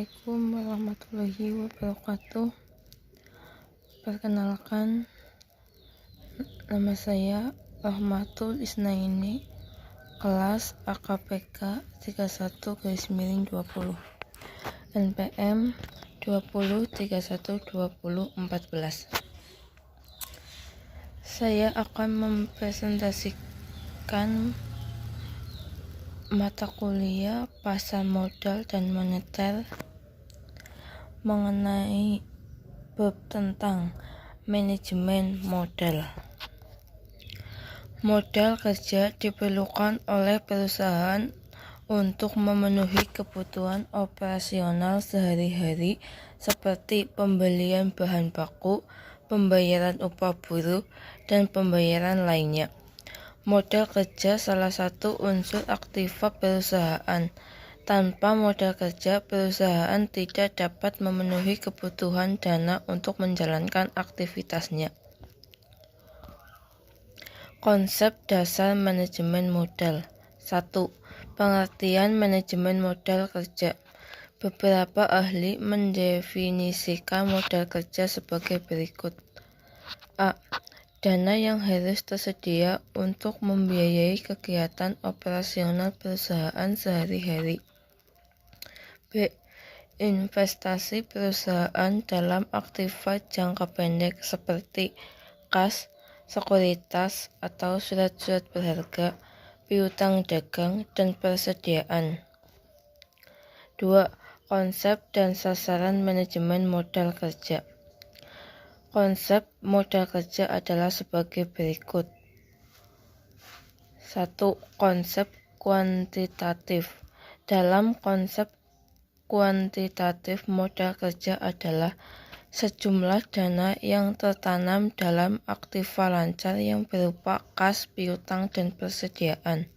Assalamualaikum warahmatullahi wabarakatuh. Perkenalkan, nama saya Rahmatul Isnaini, kelas AKPK 31/20, NPM 20312014. Saya akan mempresentasikan mata kuliah pasar modal dan moneter mengenai bab tentang manajemen modal. Modal kerja diperlukan oleh perusahaan untuk memenuhi kebutuhan operasional sehari-hari seperti pembelian bahan baku, pembayaran upah buruh, dan pembayaran lainnya. Modal kerja salah satu unsur aktiva perusahaan. Tanpa modal kerja, perusahaan tidak dapat memenuhi kebutuhan dana untuk menjalankan aktivitasnya. Konsep dasar manajemen modal. 1. Pengertian manajemen modal kerja. Beberapa ahli mendefinisikan modal kerja sebagai berikut. A. Dana yang harus tersedia untuk membiayai kegiatan operasional perusahaan sehari-hari. B. Investasi perusahaan dalam aktiva jangka pendek seperti kas, sekuritas atau surat-surat berharga, piutang dagang, dan persediaan. 2. Konsep dan sasaran manajemen modal kerja. Konsep modal kerja adalah sebagai berikut. 1. Konsep kuantitatif. Dalam konsep kuantitatif, modal kerja adalah sejumlah dana yang tertanam dalam aktiva lancar yang berupa kas, piutang, dan persediaan.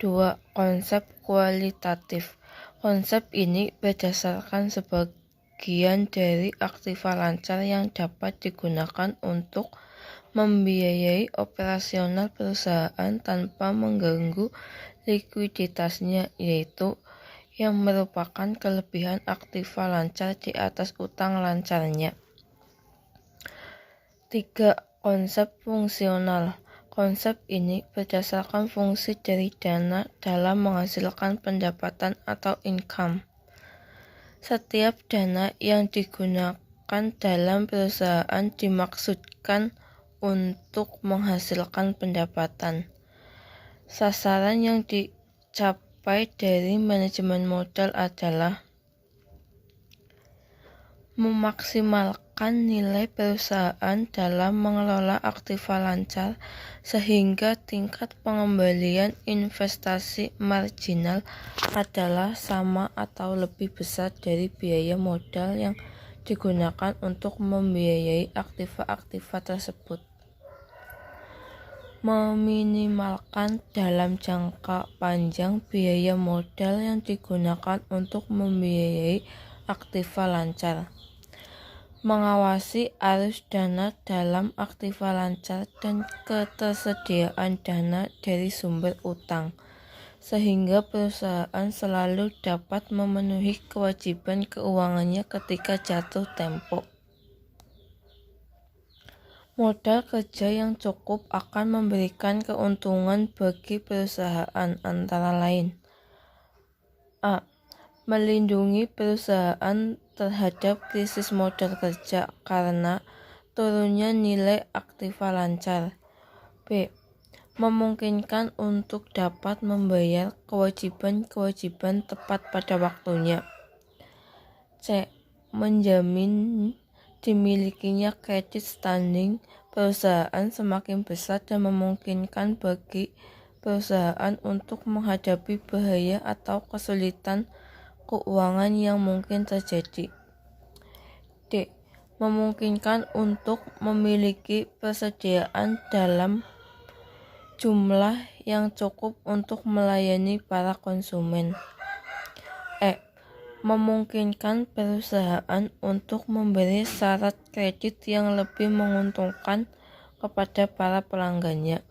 2. Konsep kualitatif. Konsep ini berdasarkan sebagian dari aktiva lancar yang dapat digunakan untuk membiayai operasional perusahaan tanpa mengganggu likuiditasnya, yaitu yang merupakan kelebihan aktiva lancar di atas utang lancarnya. 3. Konsep fungsional. Konsep ini berdasarkan fungsi dari dana dalam menghasilkan pendapatan atau income. Setiap dana yang digunakan dalam perusahaan dimaksudkan untuk menghasilkan pendapatan. Sasaran yang dicapai dari manajemen modal adalah memaksimalkan nilai perusahaan dalam mengelola aktiva lancar sehingga tingkat pengembalian investasi marginal adalah sama atau lebih besar dari biaya modal yang digunakan untuk membiayai aktiva-aktiva tersebut. Meminimalkan dalam jangka panjang biaya modal yang digunakan untuk membiayai aktiva lancar. Mengawasi arus dana dalam aktiva lancar dan ketersediaan dana dari sumber utang, sehingga perusahaan selalu dapat memenuhi kewajiban keuangannya ketika jatuh tempo. Modal kerja yang cukup akan memberikan keuntungan bagi perusahaan antara lain. A. Melindungi perusahaan terhadap krisis modal kerja karena turunnya nilai aktiva lancar. B. Memungkinkan untuk dapat membayar kewajiban-kewajiban tepat pada waktunya. C. Menjamin dimilikinya kredit standing perusahaan semakin besar dan memungkinkan bagi perusahaan untuk menghadapi bahaya atau kesulitan keuangan yang mungkin terjadi. D. Memungkinkan untuk memiliki persediaan dalam jumlah yang cukup untuk melayani para konsumen. E. Memungkinkan perusahaan untuk memberi syarat kredit yang lebih menguntungkan kepada para pelanggannya.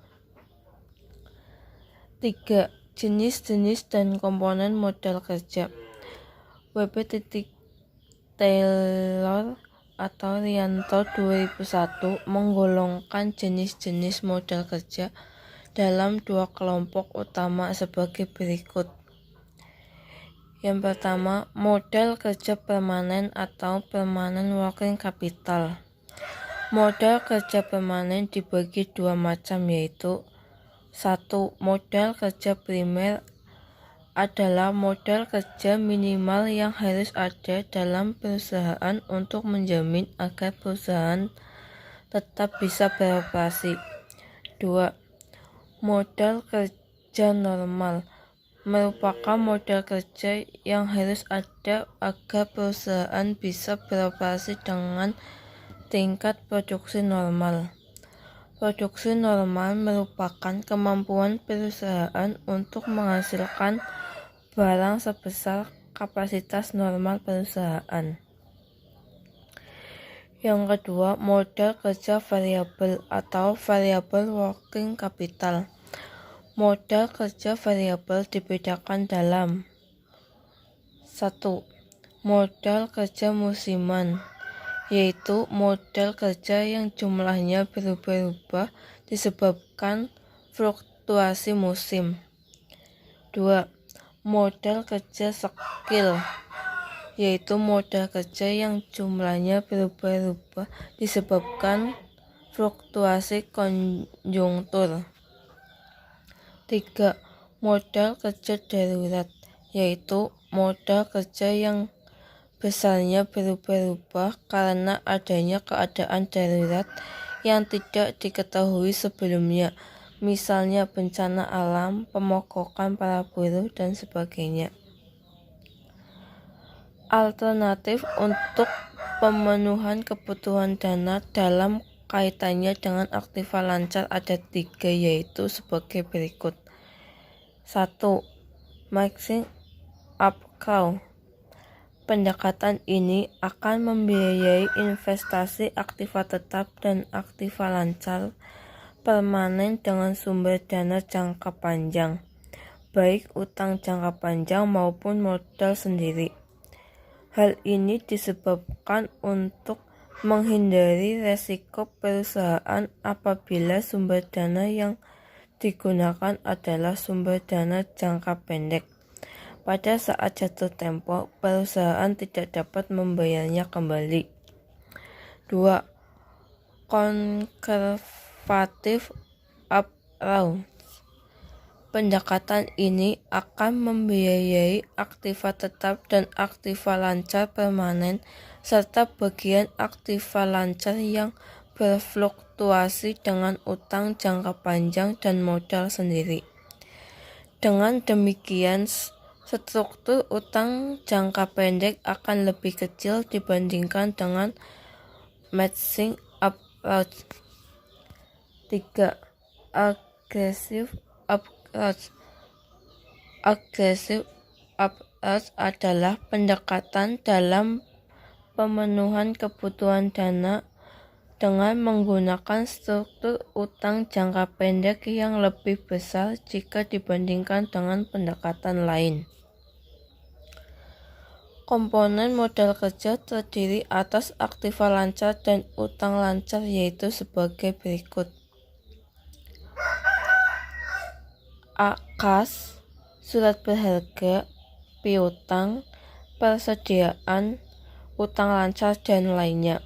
3. Jenis-jenis dan komponen modal kerja. Taylor atau Rianto 2001 menggolongkan jenis-jenis modal kerja dalam dua kelompok utama sebagai berikut. Yang pertama, modal kerja permanen atau permanent working capital. Modal kerja permanen dibagi dua macam, yaitu 1. Modal kerja primer adalah modal kerja minimal yang harus ada dalam perusahaan untuk menjamin agar perusahaan tetap bisa beroperasi. 2. Modal kerja normal merupakan modal kerja yang harus ada agar perusahaan bisa beroperasi dengan tingkat produksi normal. Produksi normal merupakan kemampuan perusahaan untuk menghasilkan barang sebesar kapasitas normal perusahaan. Yang kedua, modal kerja variabel atau variable working capital. Modal kerja variabel dibedakan dalam 1. Modal kerja musiman, yaitu modal kerja yang jumlahnya berubah-ubah disebabkan fluktuasi musim. 2. Modal kerja skill, yaitu modal kerja yang jumlahnya berubah-ubah disebabkan fluktuasi konjungtur. 3. Modal kerja darurat, yaitu modal kerja yang besarnya berubah-ubah karena adanya keadaan darurat yang tidak diketahui sebelumnya, misalnya bencana alam, pemogokan para buruh, dan sebagainya. Alternatif untuk pemenuhan kebutuhan dana dalam kaitannya dengan aktiva lancar ada 3, yaitu sebagai berikut. 1. Mixing up crowd. Pendekatan ini akan membiayai investasi aktiva tetap dan aktiva lancar permanen dengan sumber dana jangka panjang, baik utang jangka panjang maupun modal sendiri. Hal ini disebabkan untuk menghindari resiko perusahaan apabila sumber dana yang digunakan adalah sumber dana jangka pendek. Pada saat jatuh tempo, perusahaan tidak dapat membayarnya kembali. 2. Conservative approach. Pendekatan ini akan membiayai aktiva tetap dan aktiva lancar permanen serta bagian aktiva lancar yang berfluktuasi dengan utang jangka panjang dan modal sendiri. Dengan demikian, struktur utang jangka pendek akan lebih kecil dibandingkan dengan matching approach. 3. Aggressive approach. Aggressive approach adalah pendekatan dalam pemenuhan kebutuhan dana dengan menggunakan struktur utang jangka pendek yang lebih besar jika dibandingkan dengan pendekatan lain. Komponen modal kerja terdiri atas aktiva lancar dan utang lancar, yaitu sebagai berikut. A. Kas, surat berharga, piutang, persediaan, utang lancar, dan lainnya.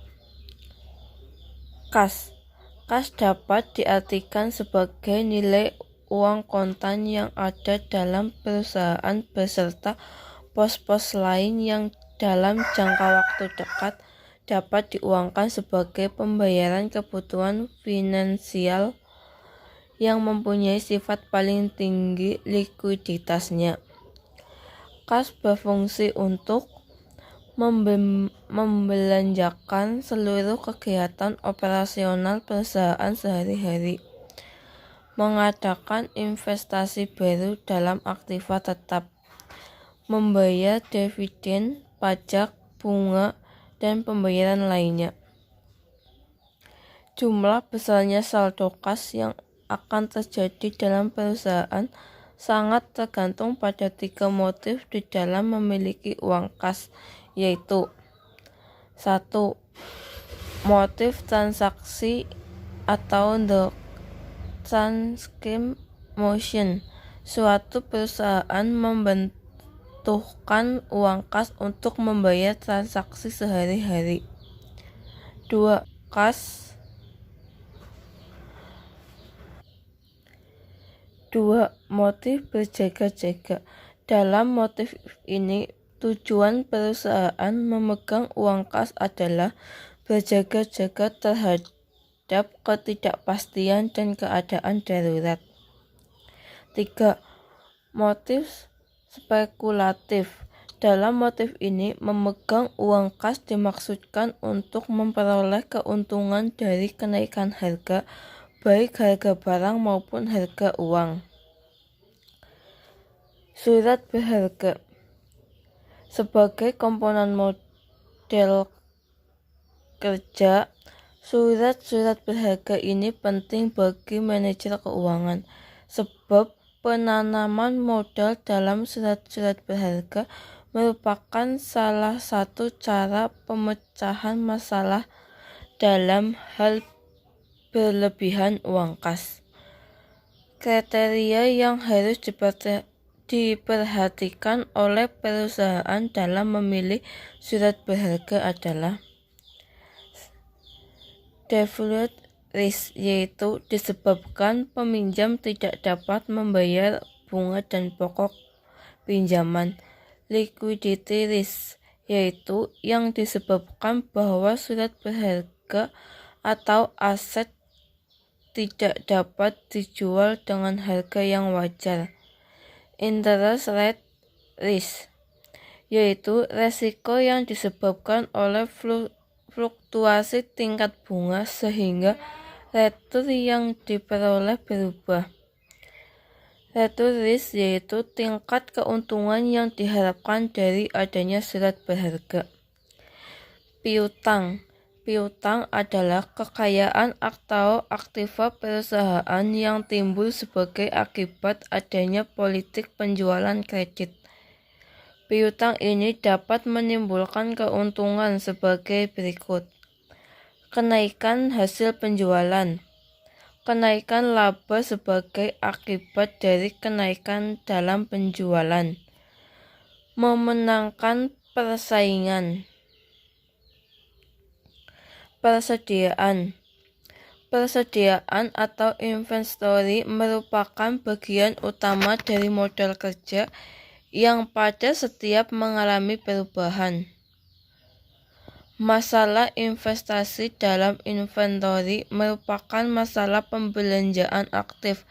Kas. Kas dapat diartikan sebagai nilai uang kontan yang ada dalam perusahaan beserta pos-pos lain yang dalam jangka waktu dekat dapat diuangkan sebagai pembayaran kebutuhan finansial yang mempunyai sifat paling tinggi likuiditasnya. Kas berfungsi untuk membelanjakan seluruh kegiatan operasional perusahaan sehari-hari, mengadakan investasi baru dalam aktiva tetap, membayar dividen, pajak, bunga, dan pembayaran lainnya. Jumlah besarnya saldo kas yang akan terjadi dalam perusahaan sangat tergantung pada 3 motif di dalam memiliki uang kas, yaitu 1. Motif transaksi atau the transaction motion. Suatu perusahaan membutuhkan uang kas untuk membayar transaksi sehari-hari. 2. Kas. 2. Motif berjaga-jaga. Dalam motif ini, tujuan perusahaan memegang uang kas adalah berjaga-jaga terhadap ketidakpastian dan keadaan darurat. 3. Motif spekulatif. Dalam motif ini, memegang uang kas dimaksudkan untuk memperoleh keuntungan dari kenaikan harga, baik harga barang maupun harga uang. Surat berharga. Sebagai komponen model kerja, surat-surat berharga ini penting bagi manajer keuangan, sebab penanaman modal dalam surat-surat berharga merupakan salah satu cara pemecahan masalah dalam hal berlebihan uang kas. Kriteria yang harus diperhatikan oleh perusahaan dalam memilih surat berharga adalah default risk, yaitu disebabkan peminjam tidak dapat membayar bunga dan pokok pinjaman. Liquidity risk, yaitu yang disebabkan bahwa surat berharga atau aset tidak dapat dijual dengan harga yang wajar. Interest rate risk, yaitu resiko yang disebabkan oleh fluktuasi tingkat bunga sehingga return yang diperoleh berubah. Return risk, yaitu tingkat keuntungan yang diharapkan dari adanya surat berharga. Piutang. Piutang adalah kekayaan atau aktiva perusahaan yang timbul sebagai akibat adanya politik penjualan kredit. Piutang ini dapat menimbulkan keuntungan sebagai berikut. Kenaikan hasil penjualan. Kenaikan laba sebagai akibat dari kenaikan dalam penjualan. Memenangkan persaingan. Persediaan. Persediaan atau inventory merupakan bagian utama dari modal kerja yang pada setiap mengalami perubahan. Masalah investasi dalam inventory merupakan masalah pembelanjaan aktif,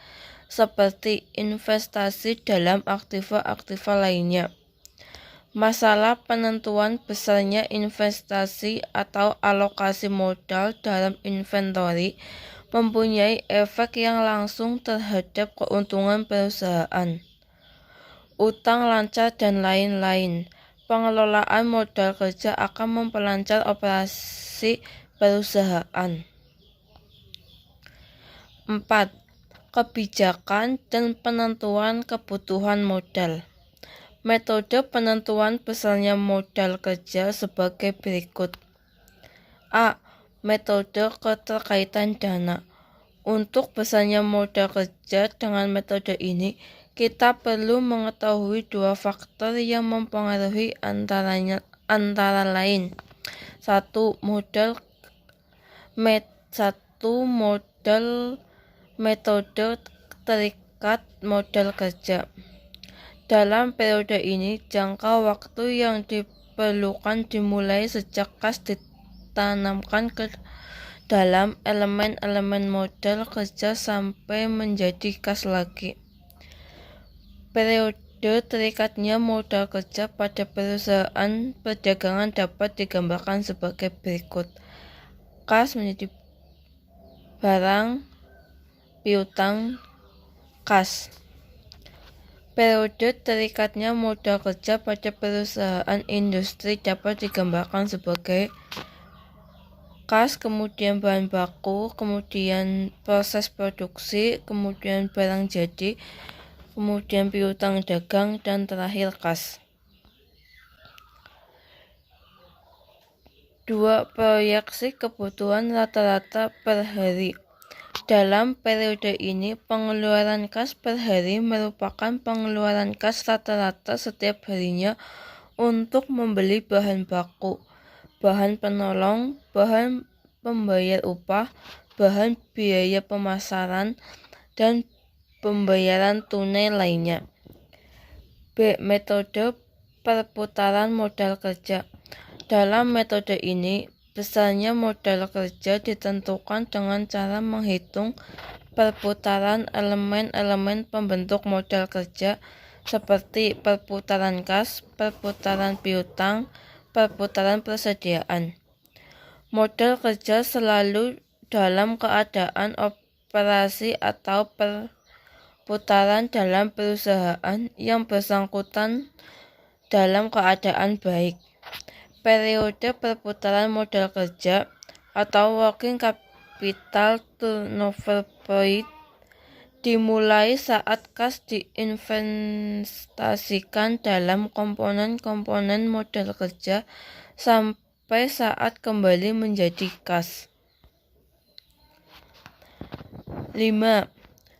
seperti investasi dalam aktiva-aktiva lainnya. Masalah penentuan besarnya investasi atau alokasi modal dalam inventory mempunyai efek yang langsung terhadap keuntungan perusahaan. Utang lancar dan lain-lain. Pengelolaan modal kerja akan memperlancar operasi perusahaan. 4. Kebijakan dan penentuan kebutuhan modal. Metode penentuan besarnya modal kerja sebagai berikut. A. Metode keterkaitan dana. Untuk besarnya modal kerja dengan metode ini, kita perlu mengetahui 2 faktor yang mempengaruhi antara lain. 1. Metode terikat modal kerja. Dalam periode ini, jangka waktu yang diperlukan dimulai sejak kas ditanamkan ke dalam elemen-elemen modal kerja sampai menjadi kas lagi. Periode terikatnya modal kerja pada perusahaan perdagangan dapat digambarkan sebagai berikut. Kas menjadi barang, piutang, kas. Periode terikatnya modal kerja pada perusahaan industri dapat digambarkan sebagai kas, kemudian bahan baku, kemudian proses produksi, kemudian barang jadi, kemudian piutang dagang, dan terakhir kas. 2. Proyeksi kebutuhan rata-rata per hari. Dalam periode ini, pengeluaran kas per hari merupakan pengeluaran kas rata-rata setiap harinya untuk membeli bahan baku, bahan penolong, bahan pembayar upah, bahan biaya pemasaran, dan pembayaran tunai lainnya. B. Metode perputaran modal kerja. Dalam metode ini, besarnya modal kerja ditentukan dengan cara menghitung perputaran elemen-elemen pembentuk modal kerja seperti perputaran kas, perputaran piutang, perputaran persediaan. Modal kerja selalu dalam keadaan operasi atau perputaran dalam perusahaan yang bersangkutan dalam keadaan baik. Periode perputaran modal kerja atau working capital turnover period dimulai saat kas diinvestasikan dalam komponen-komponen modal kerja sampai saat kembali menjadi kas. 5.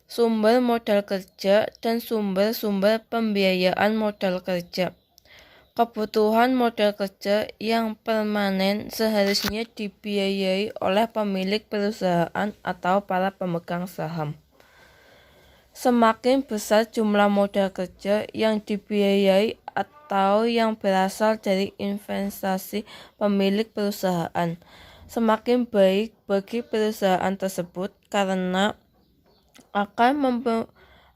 Sumber modal kerja dan sumber-sumber pembiayaan modal kerja. Kebutuhan modal kerja yang permanen seharusnya dibiayai oleh pemilik perusahaan atau para pemegang saham. Semakin besar jumlah modal kerja yang dibiayai atau yang berasal dari investasi pemilik perusahaan, semakin baik bagi perusahaan tersebut karena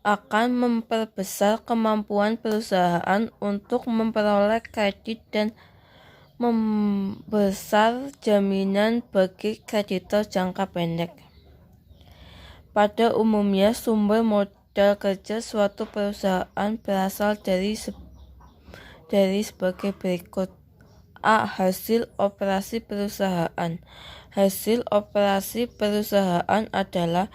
akan memperbesar kemampuan perusahaan untuk memperoleh kredit dan membesar jaminan bagi kreditor jangka pendek. Pada umumnya, sumber modal kerja suatu perusahaan berasal dari sebagai berikut. A. Hasil operasi perusahaan. Hasil operasi perusahaan adalah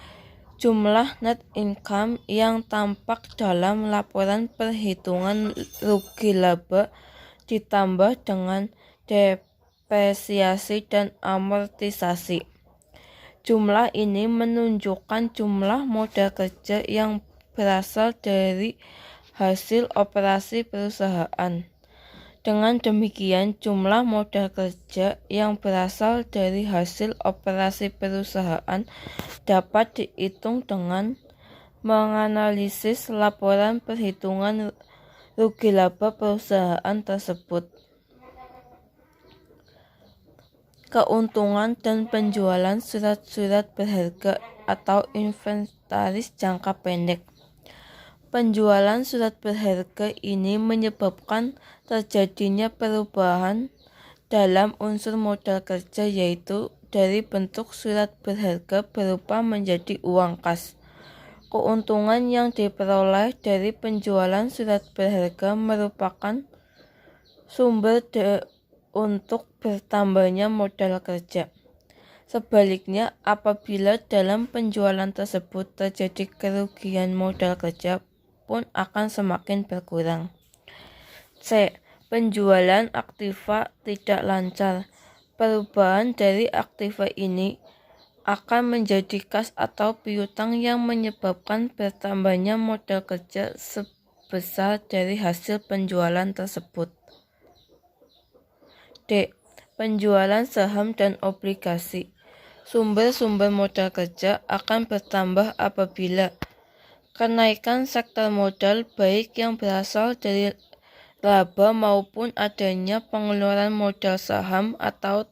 jumlah net income yang tampak dalam laporan perhitungan rugi laba ditambah dengan depresiasi dan amortisasi. Jumlah ini menunjukkan jumlah modal kerja yang berasal dari hasil operasi perusahaan. Dengan demikian, jumlah modal kerja yang berasal dari hasil operasi perusahaan dapat dihitung dengan menganalisis laporan perhitungan rugi laba perusahaan tersebut. Keuntungan dan penjualan surat-surat berharga atau inventaris jangka pendek. Penjualan surat berharga ini menyebabkan terjadinya perubahan dalam unsur modal kerja, yaitu dari bentuk surat berharga berubah menjadi uang kas. Keuntungan yang diperoleh dari penjualan surat berharga merupakan sumber untuk bertambahnya modal kerja. Sebaliknya, apabila dalam penjualan tersebut terjadi kerugian, modal kerja pun akan semakin berkurang. C. Penjualan aktiva tidak lancar. Perubahan dari aktiva ini akan menjadi kas atau piutang yang menyebabkan bertambahnya modal kerja sebesar dari hasil penjualan tersebut. D. Penjualan saham dan obligasi. Sumber-sumber modal kerja akan bertambah apabila kenaikan sektor modal baik yang berasal dari laba maupun adanya pengeluaran modal saham atau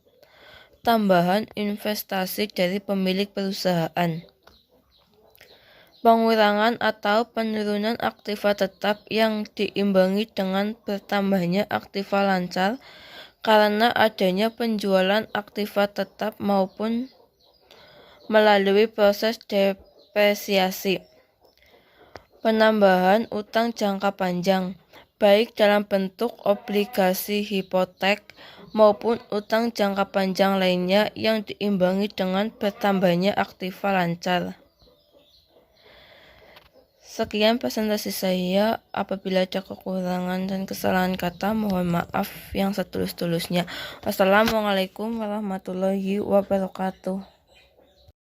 tambahan investasi dari pemilik perusahaan. Pengurangan atau penurunan aktiva tetap yang diimbangi dengan bertambahnya aktiva lancar karena adanya penjualan aktiva tetap maupun melalui proses depresiasi. Penambahan utang jangka panjang, baik dalam bentuk obligasi hipotek maupun utang jangka panjang lainnya yang diimbangi dengan bertambahnya aktiva lancar. Sekian presentasi saya. Apabila ada kekurangan dan kesalahan kata, mohon maaf yang setulus-tulusnya. Wassalamualaikum warahmatullahi wabarakatuh.